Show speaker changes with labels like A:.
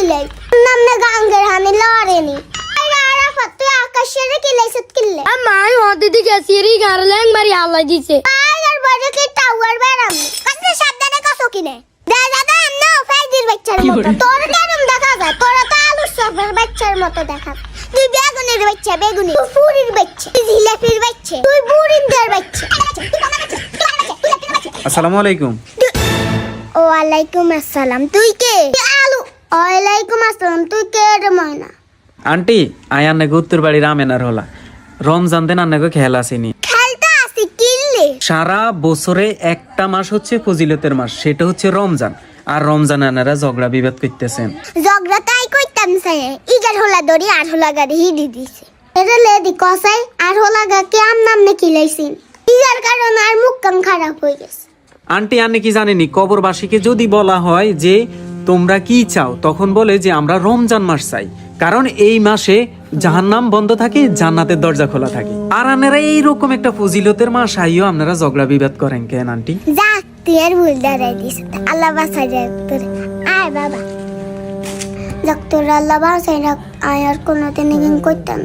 A: কিলাই নামনে গাঙ্গের হানি লড়েনি আরাফাত তুই আকাশের কিলাইছত কিল্লে
B: মাই হদিদি গেছিরি গারলেন মারি আল্লাহ দিছে
A: আর বড় কি টাওয়ার বেরাম কত সাবধানে কসো কিনে দাদা না ফাইদির বাচ্চার মতো তোর কেমন দেখা যায় তোর তো আলু সবের বাচ্চার মতো দেখা তুই বেগুনের বাচ্চা বেগুনি তুই ফুরির বাচ্চা তুই জিলাপির বাচ্চা তুই বুড়িন্দের বাচ্চা
C: আসসালামু আলাইকুম।
A: ওয়ালাইকুম আসসালাম তুই কে আলু ওয়ালাইকুম আসসালাম তুই কে রে ময়না
C: আন্টি আয়ান উত্তর বাড়ির আমেনার হলা রমজান দিন আন্নাকে খেয়াল আসেনি
A: খেলতে আসি কিল্লে
C: সারা বছরে একটা মাস হচ্ছে ফজিলতের মাস, সেটা হচ্ছে রমজান। আর রমজান আনারা ঝগড়া বিবাদ করতেছেন।
A: ঝগড়া তাই কইতাম সাই ইগার হলা দড়ি আর হলা গাড়ি হিডি দিছে এরে লেডি কসাই আর হলা গা কে আম নামনে কিলাইছিন ইগার কারণ আর মুখ কান খারাপ হয়ে গেছে।
C: আন্টি আপনি কি জানেনি কবরবাসীকে যদি বলা হয় যে তোমরা কি চাও, তখন বলে যে আমরা রমজান মাস চাই, কারণ এই মাসে জাহান্নাম বন্ধ থাকে, জান্নাতের দরজা খোলা থাকে। আর আপনারা এইরকম একটা ফজিলতের মাস আইও আপনারা ঝগড়া বিবাদ করেন কেন আন্টি?
A: যাক তুই আর ভুল দাঁড়াই দিস আল্লাহ বাসাই যায় তোর আয় বাবা যাক তোর আল্লাহ বাসাই রাখ আয় আর কোনোদিন করতাম